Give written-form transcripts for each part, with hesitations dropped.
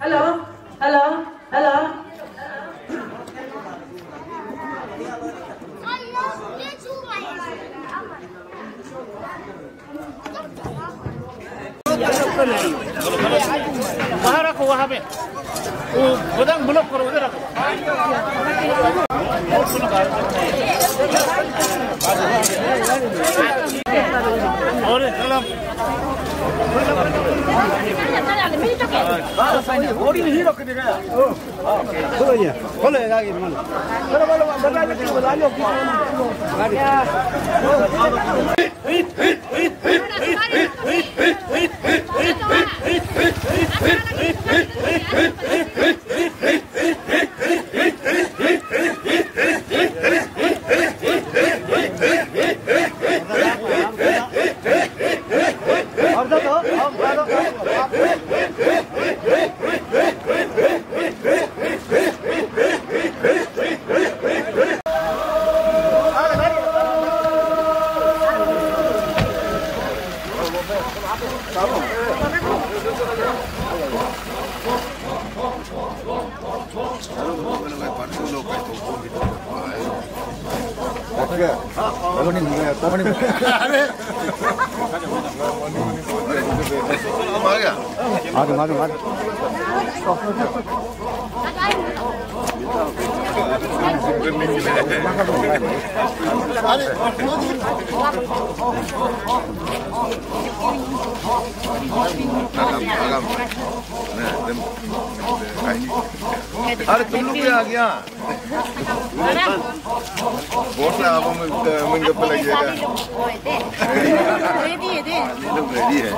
Halo, halo, halo. बाहर रखो वहाँ पे वो गोदाम ब्लॉक करो उधर रखो और अरे तुम लोग भी आ गया बहुत सा आप मन गप्पा लग जाएगा रेडी है लोग रेडी है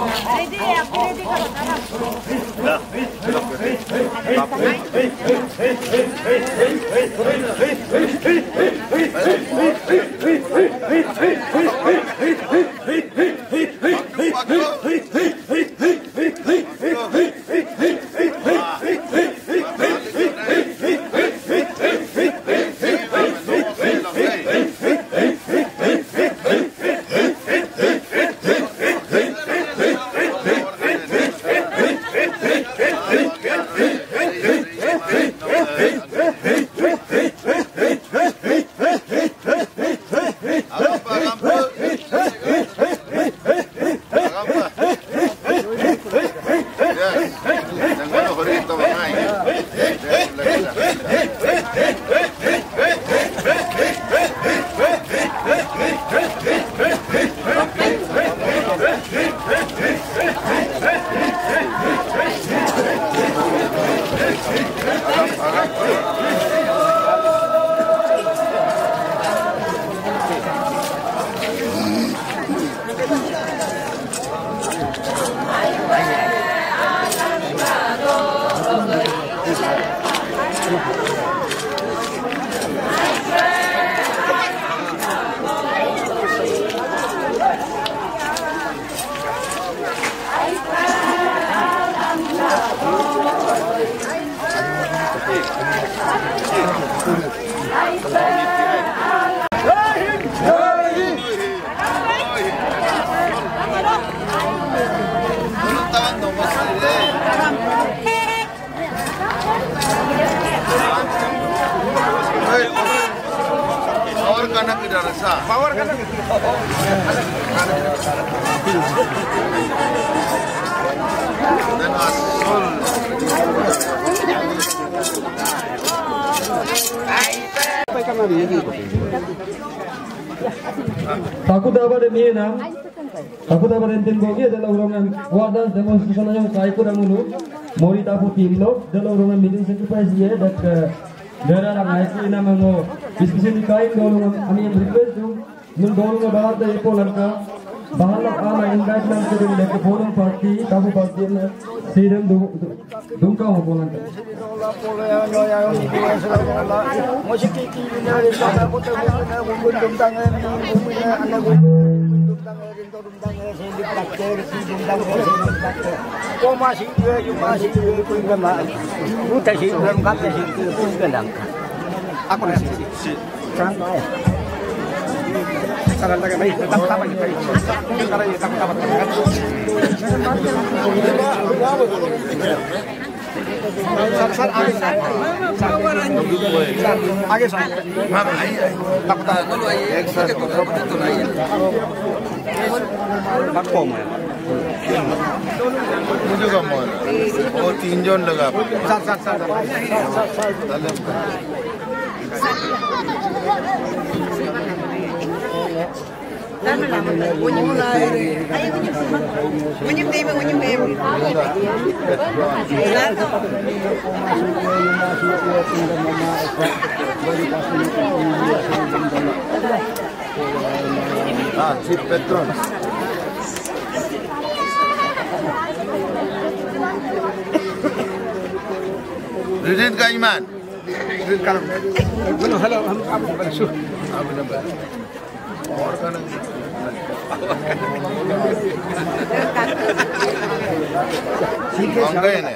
Power kan dan asul Aku dapat ini nam. Aku dapat enten bogi adalah orang wadah demonstrasi yang saya kurang dulu. Mori tapu timlo adalah orang meeting sacrifice ya dat daerah orang itu nama mo diskusi dikai dulu kami request tu nun dulu bawa dari Polanka bahala ama invite nam ke dari ke Polan party tapu party na sidang dungka ho Polanka Ako na si. Saan tayo? Saan tayo ba? Tama niyo tayo. Saan tayo tama Sar आगे sir आगे sir हां आइए पता बोलो एक साथ तो नहीं है आपको मैं मुझे कम है वो 3 जन लगा sir Dame la mano. Unyim na. Ay unyim day mo unyim day. Ah, Chief Petron. Ridin का ईमान बोलो हेलो हम आपको बशु आप नंबर और का नंबर ठीक है गए ना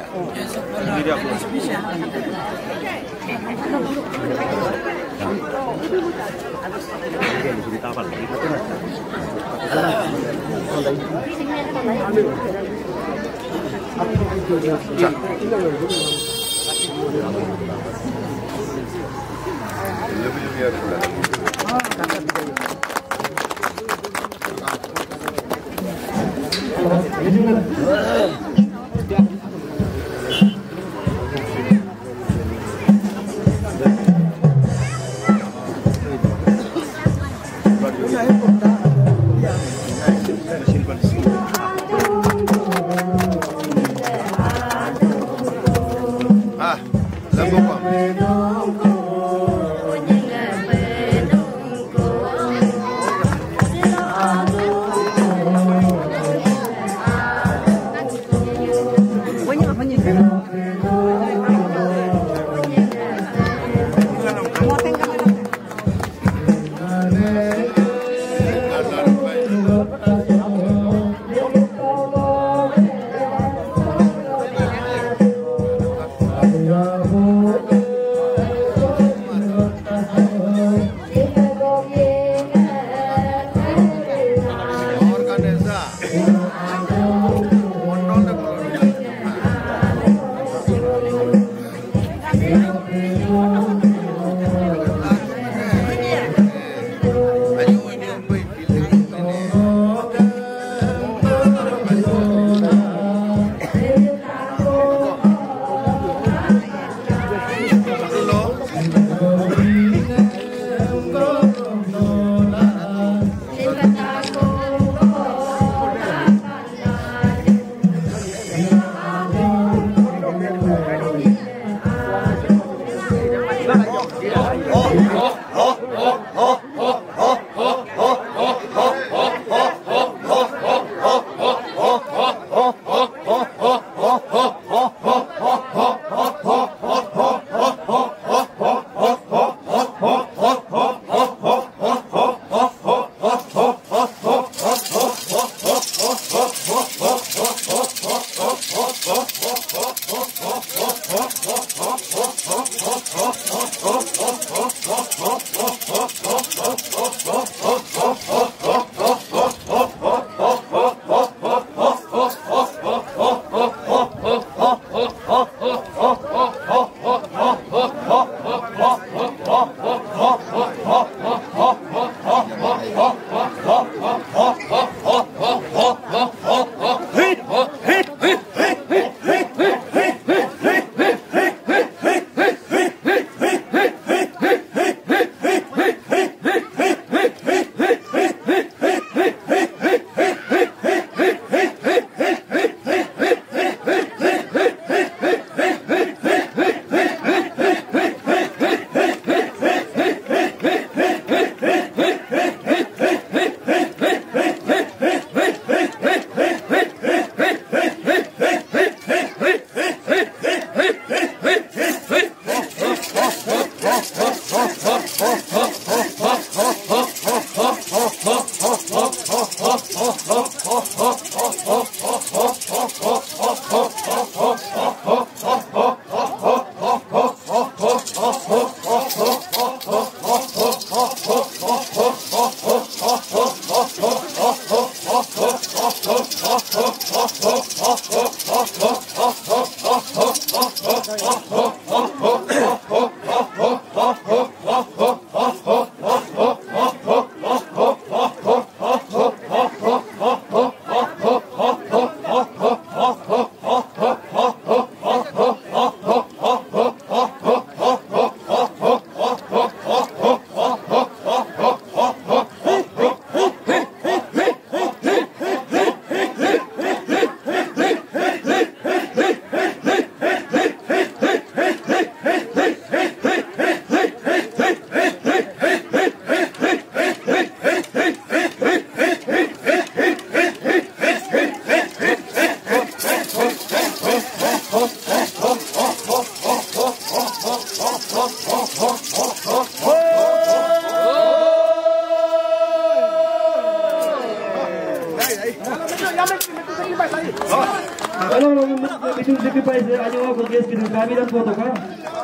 Atas foto ka.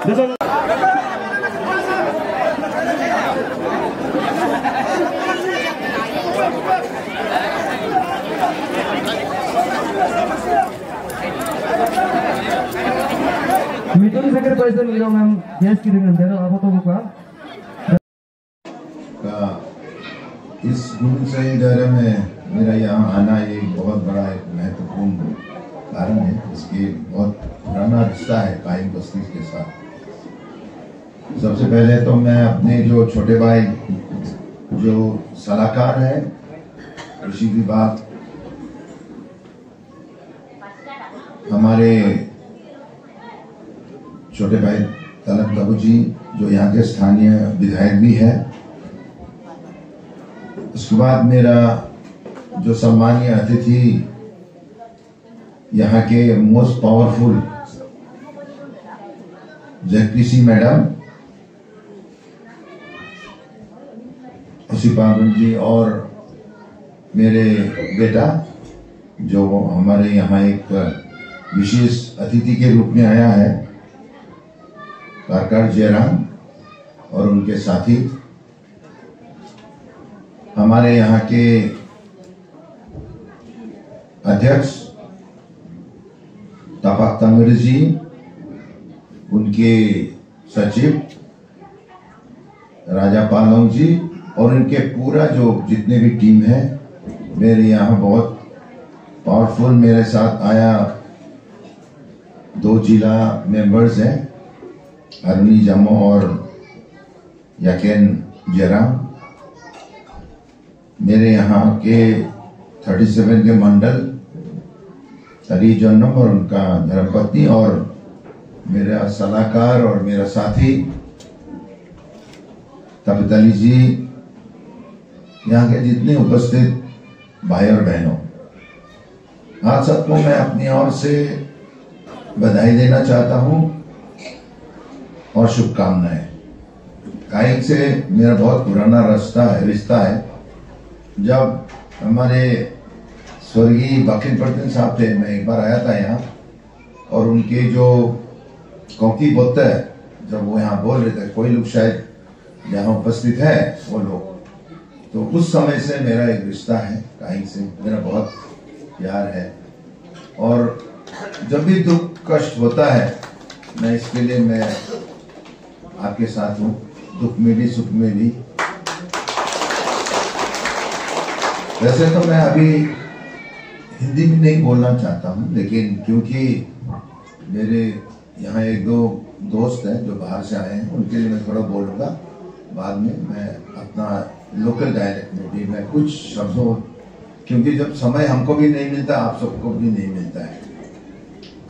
Dito. Meeting sacrifice dan ilong ang yes kiringan dero apa to buka. इस गुरु सही दायरे में मेरा यहाँ आना एक बहुत बड़ा एक महत्वपूर्ण कारण है। इसके बहुत पुराना रिश्ता है कायम बस्ती के साथ। सबसे पहले तो मैं अपने जो छोटे भाई जो सलाहकार है कृषि विभाग, हमारे छोटे भाई तलब ताबू जी जो यहाँ के स्थानीय विधायक भी है, उसके बाद मेरा जो सम्मानीय अतिथि यहाँ के मोस्ट पावरफुल जेपीसी मैडम उसी पावन जी और मेरे बेटा जो हमारे यहाँ एक विशेष अतिथि के रूप में आया है, कारकार जयराम और उनके साथी, हमारे यहाँ के अध्यक्ष तापाक तंगड़ जी, उनके सचिव राजा पालोंग जी और उनके पूरा जो जितने भी टीम है, मेरे यहाँ बहुत पावरफुल मेरे साथ आया 2 जिला मेंबर्स हैं, अरुणी जामो और याकेन जयराम। मेरे यहाँ के 37 के मंडल हरी जन्म और उनका धर्मपत्नी और मेरा सलाहकार और मेरा साथी तपितली जी, यहाँ के जितने उपस्थित भाई और बहनों, आप सबको मैं अपनी ओर से बधाई देना चाहता हूँ और शुभकामनाएं। कायक से मेरा बहुत पुराना रिश्ता है। जब हमारे स्वर्गीय बकील पटेल साहब थे, मैं एक बार आया था यहाँ और उनके जो कौकी बोलते है जब वो यहाँ बोल रहे थे, कोई लोग शायद यहाँ उपस्थित है वो लोग, तो उस समय से मेरा एक रिश्ता है कायक से, मेरा बहुत प्यार है। और जब भी दुख कष्ट होता है मैं इसके लिए मैं आपके साथ हूँ, दुख में भी सुख में भी। वैसे तो मैं अभी हिंदी में नहीं बोलना चाहता हूँ, लेकिन क्योंकि मेरे यहाँ 1-2 दोस्त हैं जो बाहर से आए हैं, उनके लिए मैं थोड़ा बोलूँगा। बाद में मैं अपना लोकल डायलेक्ट में भी मैं कुछ शब्दों, क्योंकि जब समय हमको भी नहीं मिलता, आप सबको भी नहीं मिलता है।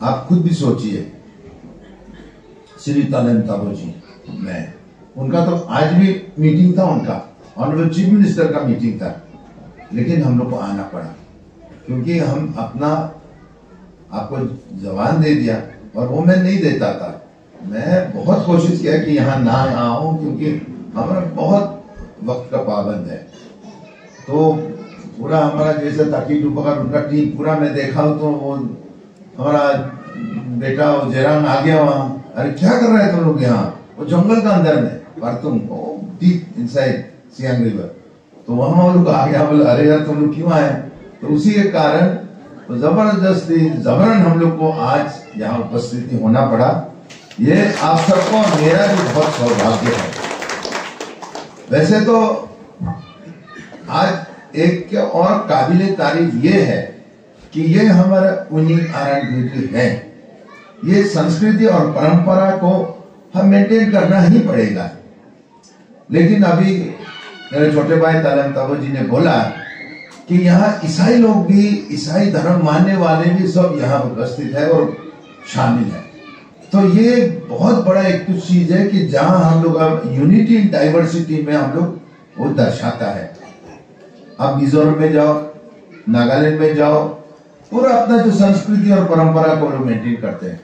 आप खुद भी सोचिए, श्री तलन ताबू जी, मैं उनका तो आज भी मीटिंग था, उनका ऑनरेबल चीफ मिनिस्टर का मीटिंग था, लेकिन हम लोग को आना पड़ा क्योंकि हम अपना आपको जवान दे दिया और वो मैं नहीं देता था। मैं बहुत कोशिश किया कि यहाँ ना आऊं क्योंकि हमारा बहुत वक्त का पाबंद है। तो पूरा हमारा जैसे ताकि डूबकर उनका टीम पूरा मैं देखा हूं, तो वो हमारा बेटा जयराम आ गया वहां। अरे क्या कर रहे हैं तुम लोग यहाँ? वो जंगल का अंदर में पार्तुम डीप इनसाइड सियांग रिवर। तो वहां वो लोग आ गया, बोले अरे यार तुम लोग क्यों आए? तो उसी के कारण तो जबरदस्ती जबरन हम लोग को आज यहाँ उपस्थिति होना पड़ा। ये आप सबको मेरा भी बहुत सौभाग्य है। वैसे तो आज एक और काबिले तारीफ ये है कि ये हमारा यूनिक आइडेंटिटी है। ये संस्कृति और परंपरा को हम मेंटेन करना ही पड़ेगा। लेकिन अभी मेरे छोटे भाई तालम ताबू जी ने बोला कि यहाँ ईसाई लोग भी, ईसाई धर्म मानने वाले भी सब यहाँ उपस्थित है और शामिल है। तो ये बहुत बड़ा एक कुछ चीज है कि जहां हम लोग अब यूनिटी इन डाइवर्सिटी में हम लोग वो दर्शाता है। आप मिजोरम में जाओ, नागालैंड में जाओ, पूरा अपना जो संस्कृति और परंपरा को लोग मेंटेन करते हैं।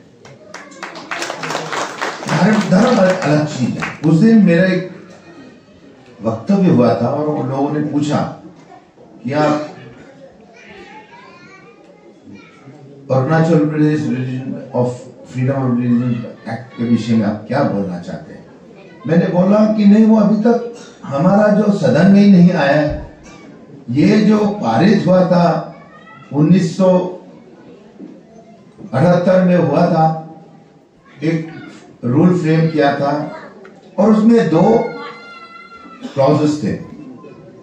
धर्म अलग चीज है। उस दिन मेरा एक वक्तव्य हुआ था और उन लोगों ने पूछा कि आप Arunachal Pradesh religion of freedom of religion act के विषय में आप क्या बोलना चाहते हैं? मैंने बोला कि नहीं, वो अभी तक हमारा जो सदन में ही नहीं आया है। ये जो पारित हुआ था 1978 में हुआ था, एक रूल फ्रेम किया था और उसमें 2 क्लॉजेस थे।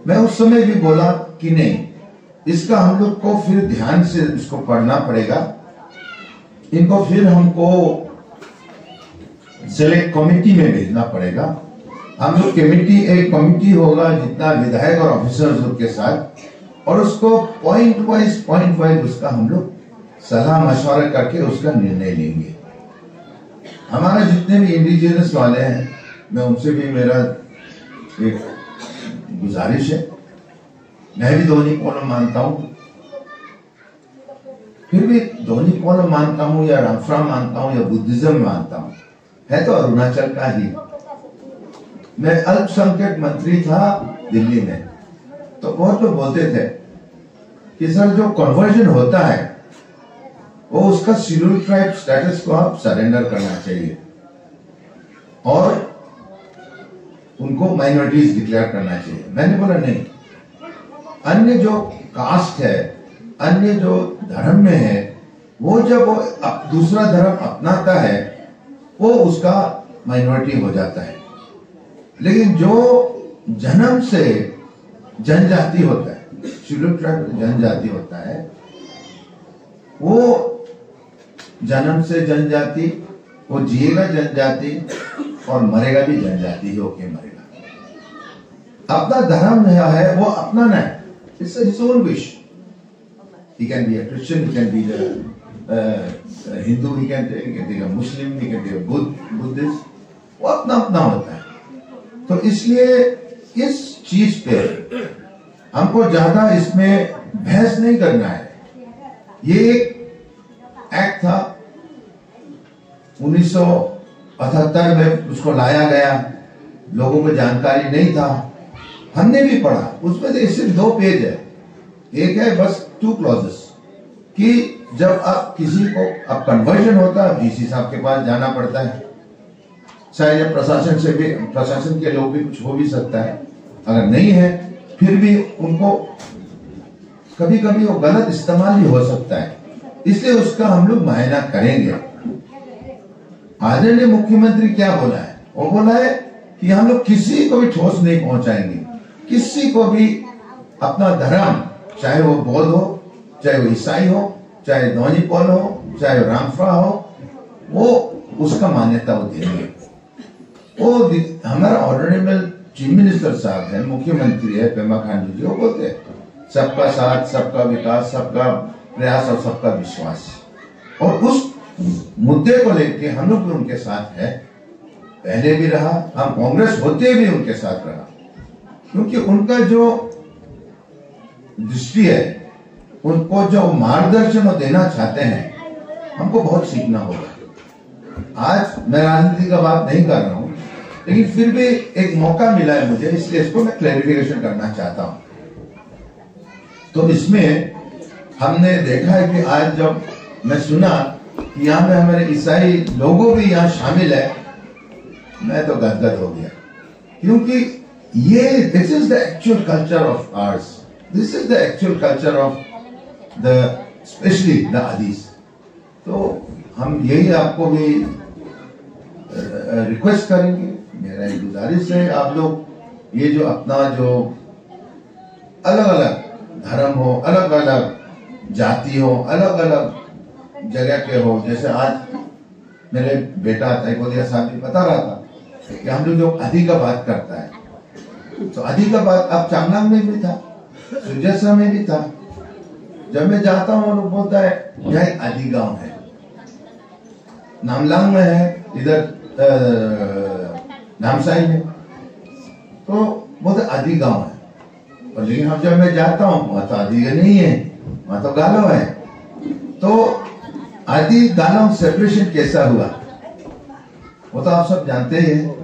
मैं उस समय भी बोला कि नहीं, इसका हम लोग को फिर ध्यान से इसको पढ़ना पड़ेगा, इनको फिर हमको सेलेक्ट कमेटी में भेजना पड़ेगा। हम लोग एक कमेटी होगा जितना विधायक और ऑफिसर्स के साथ, और उसको पॉइंट वाइज उसका हम लोग सलाह मशवरा करके उसका निर्णय लेंगे। हमारा जितने भी इंडिजिनस वाले हैं, मैं उनसे भी मेरा एक गुजारिश है, मैं भी धोनी पोलो मानता हूं, फिर भी धोनी पोलो मानता हूं या रामफ्रा मानता हूं या बुद्धिज्म मानता हूं, है तो अरुणाचल का ही। मैं अल्पसंख्यक मंत्री था दिल्ली में, तो बहुत लोग बोलते थे कि सर जो कन्वर्जन होता है वो उसका शेड्यूल ट्राइब स्टेटस को आप सरेंडर करना चाहिए और उनको माइनॉरिटीज डिक्लेयर करना चाहिए। मैंने बोला नहीं, अन्य जो कास्ट है, अन्य जो धर्म में है, वो जब वो दूसरा धर्म अपनाता है वो उसका माइनॉरिटी हो जाता है। लेकिन जो जन्म से जनजाति होता है, शेड्यूल ट्राइब जनजाति होता है, वो जन्म से जनजाति, वो जिएगा जनजाति और मरेगा भी जनजाति ही होके मरेगा। अपना धर्म है वो अपनाना है, it's his own wish. He can be a Christian, he can be a Hindu, he can be a Muslim, he can be a Buddhist, वो अपना अपना होता है। तो इसलिए इस चीज पे हमको ज्यादा इसमें बहस नहीं करना है। ये एक एक्ट था 1978 में, उसको लाया गया, लोगों को जानकारी नहीं था, हमने भी पढ़ा, उसमें तो सिर्फ 2 पेज है। एक है बस 2 क्लॉजेस कि जब आप किसी को अब कन्वर्जन होता है, डीसी साहब के पास जाना पड़ता है, शायद प्रशासन के लोग भी कुछ हो भी सकता है, अगर नहीं है फिर भी उनको कभी कभी वो गलत इस्तेमाल भी हो सकता है, इसलिए उसका हम लोग मुआयना करेंगे। आदरणीय मुख्यमंत्री क्या बोला है? वो बोला है कि हम लोग किसी को भी ठोस नहीं पहुंचाएंगे, किसी को भी अपना धर्म, चाहे वो बौद्ध हो, चाहे वो ईसाई हो, चाहे धोनी पोल हो, चाहे रामफ्रा हो, वो उसका मान्यता वो देंगे। वो हमारा ऑनरेबल चीफ मिनिस्टर साहब है, मुख्यमंत्री है पेमा खांडू जी, वो बोलते हैं सबका साथ, सबका विकास, सबका प्रयास और सबका विश्वास। और उस मुद्दे को लेके हम लोग भी उनके साथ है, पहले भी रहा, हम कांग्रेस होते भी उनके साथ रहा, क्योंकि उनका जो दृष्टि है, उनको जो मार्गदर्शन वो देना चाहते हैं, हमको बहुत सीखना होगा। आज मैं राजनीति का बात नहीं कर रहा हूं, लेकिन फिर भी एक मौका मिला है मुझे, इसलिए इसको मैं क्लैरिफिकेशन करना चाहता हूं। तो इसमें हमने देखा है कि आज जब मैं सुना कि यहाँ में हमारे ईसाई लोगों भी यहाँ शामिल है, मैं तो गदगद हो गया, क्योंकि ये this is the actual culture of arts, this is the actual culture of the specially the Adis. तो हम यही आपको भी रिक्वेस्ट करेंगे, मेरा एक गुजारिश है, आप लोग ये जो अपना जो अलग अलग धर्म हो, अलग अलग जाति हो, अलग अलग जगह के हो, जैसे आज मेरे बेटा तैकोदिया साहब भी बता रहा था कि हम लोग जो आदि का बात करता है, तो आदि का बात अब चांगलांग में भी था, सुजैसा में भी था। जब मैं जाता हूँ लोग बोलता है यह एक आदि गांव है, नामलांग में है, इधर नामसाई में, तो बहुत आदि गांव है। और लेकिन अब जब मैं जाता हूँ वहां तो आदि नहीं है, वहां तो गालो है। तो आदि गालो सेपरेशन कैसा हुआ वो तो आप सब जानते ही हैं।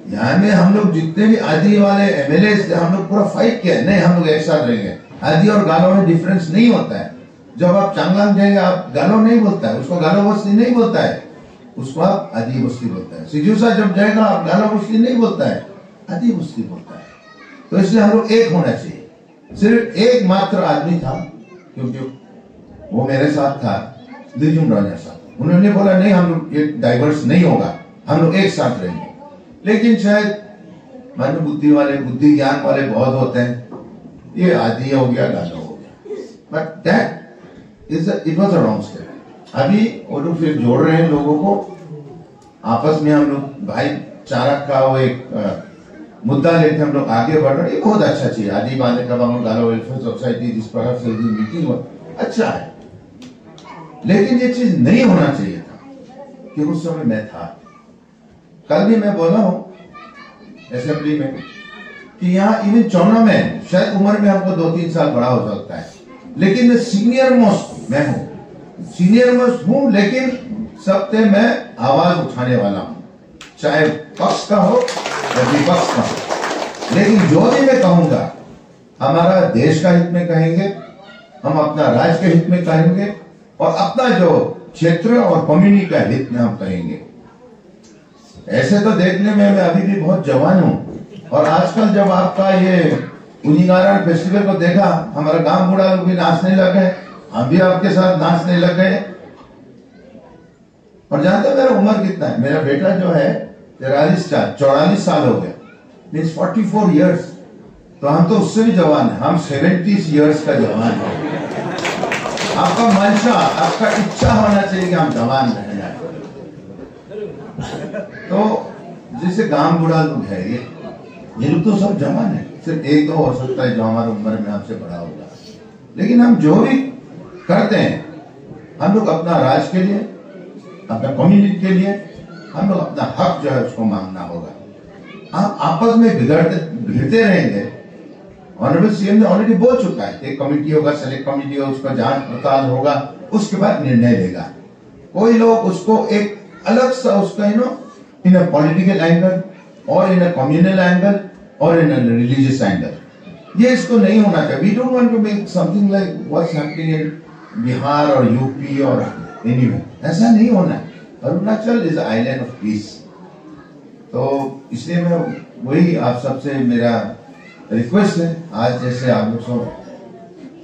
यहाँ में हम लोग जितने भी आदि वाले एमएलए हम लोग पूरा फाइट किया, नहीं हम लोग एक साथ रहेंगे, आदि और गालो में डिफरेंस नहीं होता है। जब आप चांगलांग जाएंगे आप गालो नहीं बोलता है, उसको गालो बस्ती नहीं बोलता है, उसको आप आदि बस्ती बोलता है। सिजूसा जब जाएगा आप गालो बस्ती नहीं बोलता है, आदि बस्ती बोलता है। तो इसलिए हम लोग एक होना चाहिए। सिर्फ एक मात्र आदमी था, क्योंकि वो मेरे साथ था, लिजुम राजा साहब। उन्होंने बोला नहीं हम लोग ये डाइवर्स नहीं होगा, हम लोग एक साथ रहेंगे। लेकिन शायद मन बुद्धि वाले, बुद्धि ज्ञान वाले बहुत होते हैं, ये आदि हो गया, गालो हो गया। But that it was a wrong step. अभी वो लोग फिर जोड़ रहे हैं लोगों को, आपस में हम लोग भाईचारा का वो एक मुद्दा लेके हम लोग आगे बढ़ रहे हैं। ये बहुत अच्छा चीज। आदि बांधे का गालो वेलफेयर सोसाइटी जिस प्रकार से मीटिंग हो अच्छा है, लेकिन ये चीज नहीं होना चाहिए था कि उस समय मैं था। कल भी मैं बोला हूं असेंबली में कि यहाँ इवन चौना में शायद उम्र में हमको 2-3 साल बड़ा हो सकता है, लेकिन सीनियर मोस्ट मैं हूं, सीनियर मोस्ट हूं, लेकिन सबसे मैं आवाज उठाने वाला हूं, चाहे पक्ष का हो या विपक्ष का हो। लेकिन जो भी मैं कहूंगा हमारा देश का हित में कहेंगे, हम अपना राज्य के हित में कहेंगे, और अपना जो क्षेत्र और कम्युनिटी का हित में हम कहेंगे। ऐसे तो देखने में मैं अभी भी बहुत जवान हूं, और आजकल जब आपका ये उनिगारण फेस्टिवल को देखा, हमारा गांव बूढ़ा लोग भी नाचने लगे, हम भी आपके साथ नाचने लग गए। और जानते मेरा उम्र कितना है? मेरा बेटा जो है 44 साल हो गया, मीन्स 44 इयर्स। तो हम तो उससे भी जवान है, हम 70 इयर्स का जवान है। आपका मंशा, आपका इच्छा होना चाहिए कि हम जवान रह जाए। तो जैसे गांव बूढ़ा लोग है, ये लोग तो सब जवान है, सिर्फ एक दो हो सकता है जो हमारी उम्र में हमसे बड़ा होगा। लेकिन हम जो भी करते हैं, हम लोग अपना राज्य के लिए, अपना कम्युनिटी के लिए, हम लोग अपना हक जो है उसको मांगना होगा। आप आपस में भिड़ते रहेंगे। ऑनरेबल सीएम ने ऑलरेडी बोल चुका है, एक कमेटी होगा, सेलेक्ट कमेटी होगा, उसका जांच पड़ताल होगा, उसके बाद निर्णय लेगा। कोई लोग उसको एक अलग सा उसका इन अ पॉलिटिकल एंगल और इन अ कम्युनल एंगल और इन अ रिलीजियस एंगल, ये इसको नहीं होना चाहिए। We don't want to make something like what's happening in Bihar और यूपी और एनीवे, ऐसा नहीं होना है। Arunachal is island of peace. तो इसलिए मैं वही आप सबसे मेरा रिक्वेस्ट है, आज जैसे आप लोग सब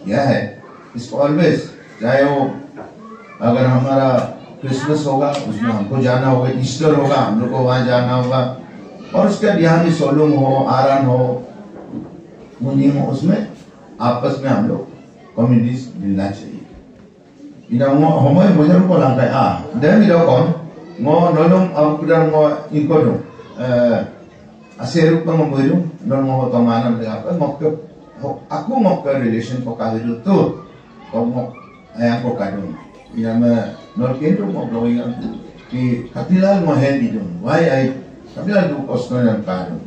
किया है, इसको ऑलवेज, चाहे वो अगर हमारा क्रिसमस होगा उसमें हमको जाना होगा, ईस्टर होगा हम लोग को वहां जाना होगा, और उसके बाद यहाँ भी सोलुंग हो, आरन हो, मुनी हो, उसमें आपस में हम लोग कम्युनिटीज मिलना चाहिए। ina ngo homoy mo jaru ko lang kai dem ida kon ngo nolong au kudang ngo ikodo aseru ko mo moiru non mo to manam de apa mokko aku mokko relation ko kahiru tu ko mo ayang ko kadun ina ma nol kendo mo blowing ki kapilal mo hen idun why I kapilal du kosnon kadun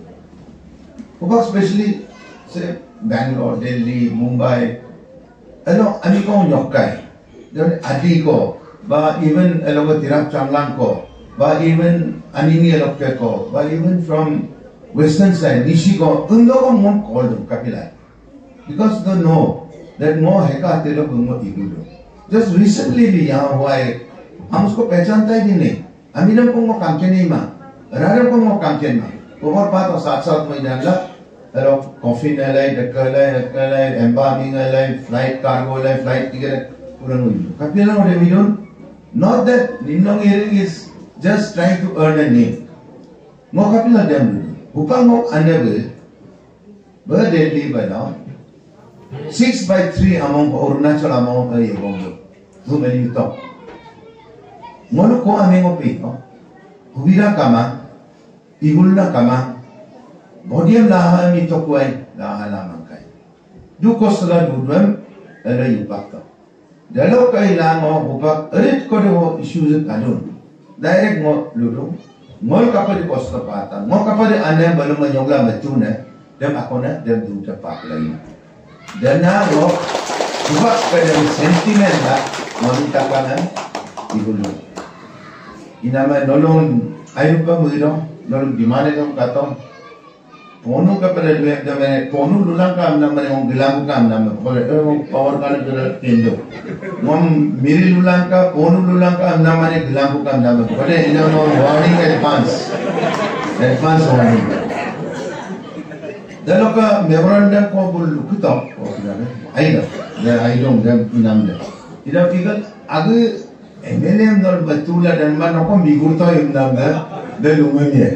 ko especially say Bangalore, Delhi, Mumbai, ano ani ko nyokai dan adi ko ba even along tirap changlang ko ba even anini alok ko ba even from western side nishi ko undo ko mon called kapila because they know that mo heka telo gumo igulo just recently भी यहाँ हुआ है, हम उसको पहचानता ही नहीं। अमीरम को मो काम के नहीं मां, रारम को मो काम के मां, ओवर बात और साथ में जानला हेलो कॉफी न लाए, डक्कर लाए, एम्बार्किंग लाए, फ्लाइट कार्गो लाए, flight ticket Kapila no we don't, not that Ninong hearing is just trying to earn a name. Mo kapila dem upang mo unable ba Delhi ba now 6/3 among Arunachal among Yebongo. Who many you talk? Mono ko aming opito. Hubira kama, ihulna kama. Bodiam laha mi tokwai laha lamang kai. Du kosala dudwam ala yupakta. Dalau kailangan mo bupak erit ko do issues kanun direct mo lulu mo kapal di posto pata mo kapal ane balu manyongla matuna dem ako na dem du tapak lagi dan na mo bupak pada sentiment la mo ditapanan ibulu inama nolong ayo pa mo ino nolong dimana kang katong Ponu ka pala ponu lulang ka amna mane ong gilang ka amna pala power ka na tendo. Mom miri lulang ka ponu lulang ka amna mane gilang ka amna pala ino no warning advance warning. Dalo ka memorandum ko bul lukito I don't namde. Ida pigal ag MLM dal batula dan man ko migurto yung namda dalumanya.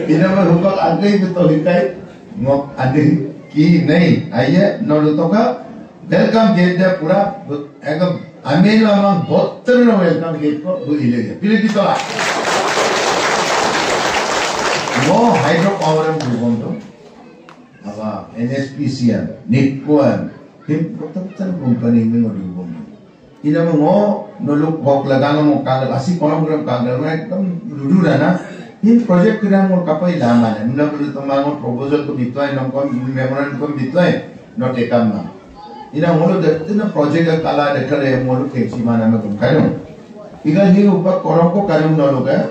Ida ma rupak agay betul hikai ngok ade ki nahi आइए नौलतों का welcome gate दे पूरा एकदम America में बहुत तरह welcome gate को बुझी ले गया फिर कितना वो हाइड्रो पावर में बुझों तो अब NSPCN निकोन हिम बहुत तरह कंपनी में बुझों ina mo noluk bok lagano mo kagal asi kolam gram kagal mo ekdam ludu na in project kira mo kapai laman na bulu tomango proposal ko bitway nom ko memorandum ko bitway no tekam na ina mo de na project ka kala de kare mo lu ke simana me kum kayo iga hi upar koram ko kayo no loga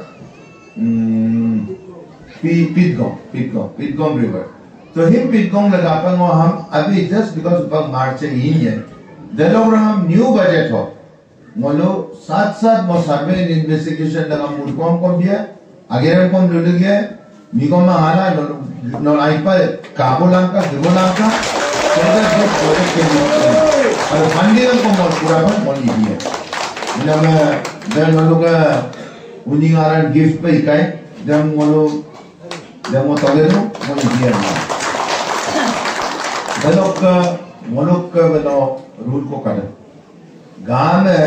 Pitgong river तो him पिटगोंग लगापन वो हम अभी just because उपक मार्च से ही है देलोग हम new budget हो मोलो साथ मो सर्वे इन्वेस्टिगेशन लगा मुर्कों को भी है अगेरम को लुट गया मिगों में हाना नो आइपा काबुलांका दिवलांका चौदह जो प्रोजेक्ट के लिए और फंडिंग को मोल पूरा बन मोली भी है इन्हें मैं दें मोलो का उन्हीं आरन गिफ्ट पे इकाई दें मोलो तोगेरो मोली भी है मोलो का बनो रूल को कर गांव में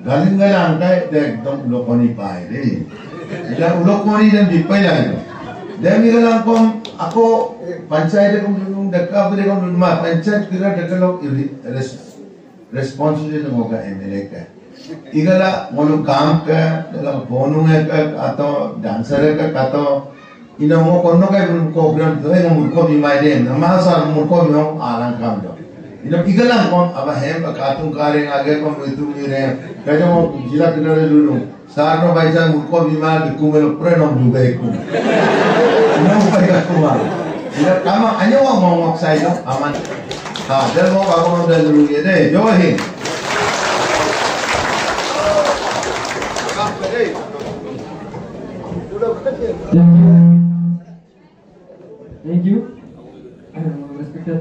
गलिंगल अंकाय एकदम लोकोनी पाए रे इधर लोकोनी जब दिपाई लगे जब निकल अंकों ako पंचायत को डक्का बरे को नुमा पंचायत किरा डक्का लोग responsibility होगा MLA का इगला मोलो काम का लगा बोनू है का आतो डांसर है का आतो ina mo kono kai program to ai murko bi mai de na ma sa murko bi no alang kam do ina igalang kon aba hem ka katung kare age kon itu ni re ka jo jila kinare lulu sar no bai sa murko bi ma di kumelo pre no du ga iku no pai ka kuma ina kama anyo wa ngok sai do aman ha del mo ba ko del lulu ye de jo he Thank you, respected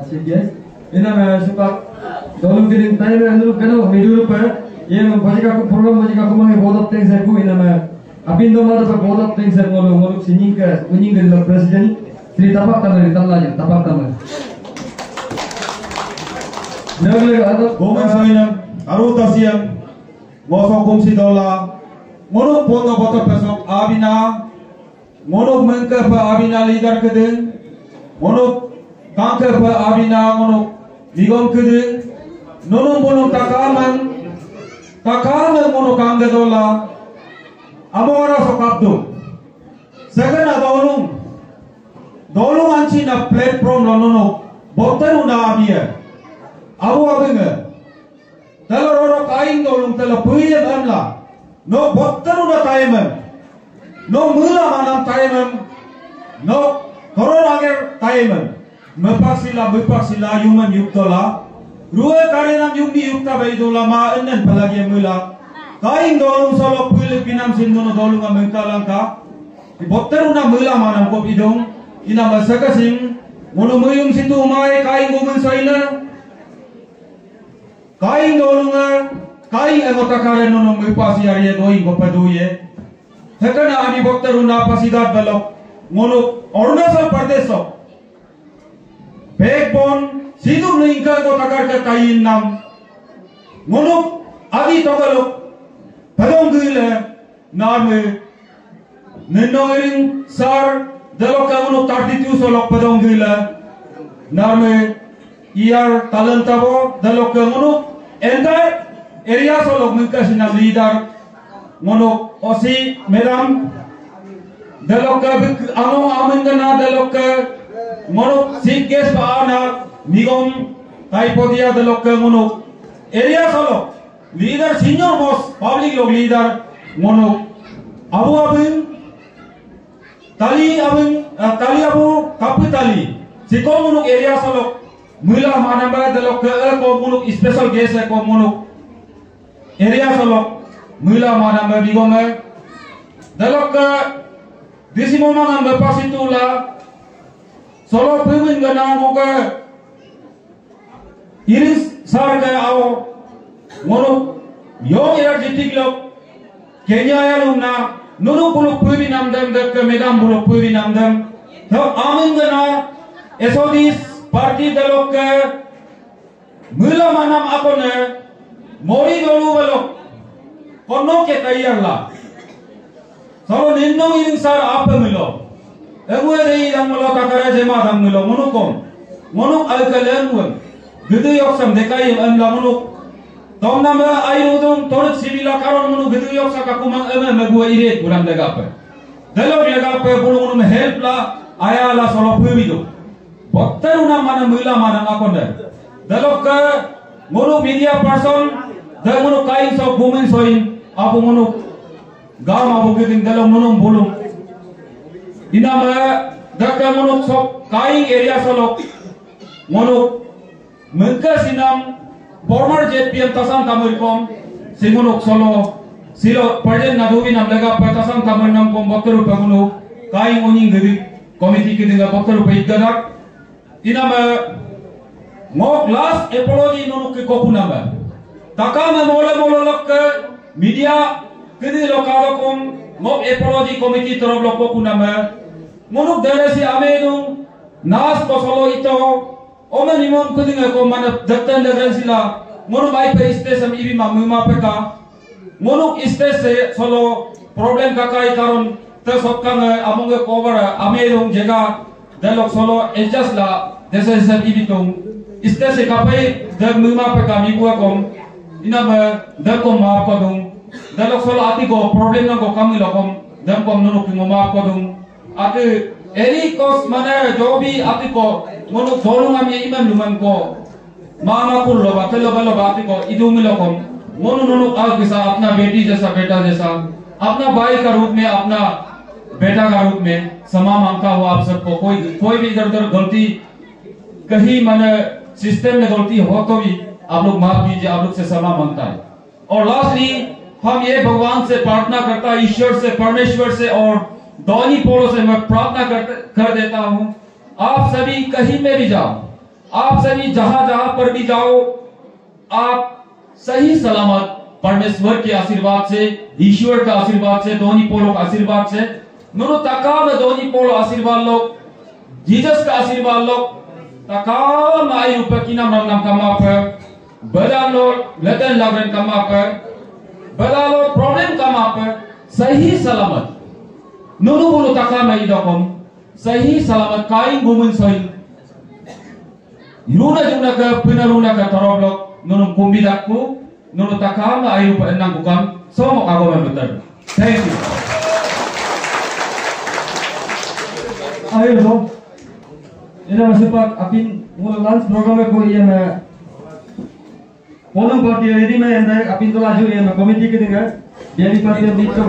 CPS. Ina मैं super दोनों के दिन time में अंदर करो video पर ये बजिका को प्रोग्राम बजिका को मैं बहुत अपने से को ina मैं अभी दो मार पर बहुत अपने से मोलो सिंगिंग के president Shri तापाक तमरे तमलाजी तापाक तमरे नगले other Goman साइनम अरुतासियम moso Kumsi Dola mono पोतो पोतो pesok abina mono mengke pa abina leader kedeng mono kangke pa abina mono ligom kedeng nono mono takaman mono kangge dola amora sokabdo segana dolung anchi na platform nono botaru na abia abu abenge telororo kain dolung tela puye damla no botaru na taimen no mula manam taimen no koronager taimen mepaksila human yuktola ruwe karenam yumbi yukta baidola ma enen palagi mula kain dolung solo Pilipinas sindono dolunga mengkalangka botaru na mula manam ko bidong ina masakasim mono muyum sindu mai kain gomen saina kain dolunga kain anggota karen nono mepasi ariye doi gopaduye hekana ani boktaru na pasidat balok mono Arunachal Pradesh backbone sidum lingka anggota kar kain nam mono adi togalok padonggile name nenoiring sar dalok mono 32 solok padonggile name iar talentabo dalok mono entire area solok mengkasina leader mono osi medam dalok amo amendana dalok mono chief guest paana nigom taipodia dalok mono area solok leader senior most public log leader mono abu abin tali abu kapu tali sikon munuk area solok mula mana ba dalok ke ko munuk special guest ko munuk area solok mula mana ba bigome dalok ke disimo mangan ba pasitula solo pevin gana moga iris sarga ao munuk yo energetic lok Kenya ya lumna nunu puluk puvi namdam dak medam puluk puvi namdam to amin gana esodis parti dalok ke mula manam akone mori dolu balok kono ke tayar la solo ninno in sar apa milo egue dei dam milo takara jema dam milo monukom monuk alkalan won gidu yok sam dekai amla monuk tom nama ayu dum torik sibila karon munu gitu yok saka kumang magua ire kurang daga pe dalo daga pe bulu munu help la aya la solo pemido bottar una mana mila mana akonda dalo ka munu media person da munu kain so women soin apu munu gam apu giting dalo munu bulung inama dakka munu so kain area solo munu mengka sinam former JPM tasam tamurikom simunuk solo silo parjen naduwi nam lega tasam tamurinam kom botteru pagunu kain oning gedi komiti kidinga botteru paiggadak inama ngok last apology nunuk ke kokunamba takama mola lok media kidi lokalokom ngok apology komiti torob lok kokunamba munuk dalesi amedung nas ko solo ito Omen imam kudinga ko mana daktan dagan sila mono bai pe station ibi mamma peka mono station solo problem kakai karon te sokkan amonge cover amerong jega dalok solo adjust la desa ibi tong station kapai dag mamma peka mi ko kom inama dakom ma ko dong dalok solo ati ko problem na ko kamilokom dam kom nono kingoma ko dong ati eri kos mana jobi ati ko mono dolung ami imam luman ko mama को लोबा तो लोबा बात को इधर मिलो कम mono नोनो आग के साथ अपना बेटी जैसा बेटा जैसा अपना भाई का रूप में अपना बेटा का रूप में क्षमा मांगता हुआ आप सबको कोई भी इधर उधर गलती कहीं माने सिस्टम में गलती हो तो भी आप लोग माफ कीजिए आप लोग से क्षमा मांगता है और लास्टली हम ये भगवान से प्रार्थना करता है ईश्वर से परमेश्वर से और दोनों पोलों से मैं प्रार्थना कर देता हूँ आप सभी कहीं में भी जाओ आप सभी जहां पर भी जाओ आप सही सलामत परमेश्वर के आशीर्वाद से ईश्वर का आशीर्वाद से दोनों पोलों का आशीर्वाद से नोनो तकाम दोनों पोलों आशीर्वाद लो जीसस का आशीर्वाद लो तकाम आयु पकिना नाम कमा पर बदालो लतन लागन कमा पर बदालो प्रॉब्लम कमा पर सही सलामत नोनो बोलो तकाम इदकम सही सलामत काइन गुमन सही Luna juna ke penaruna ke toroblok nunung kumbidakku nunung takama ayu penang bukam semua agama betul. Thank you. Ayo dong. Ini masih pak apin mula lunch program ko iya na. Polong party ready में अंदर apin तो लाजू ये ना committee के देंगे. Biar party lead तो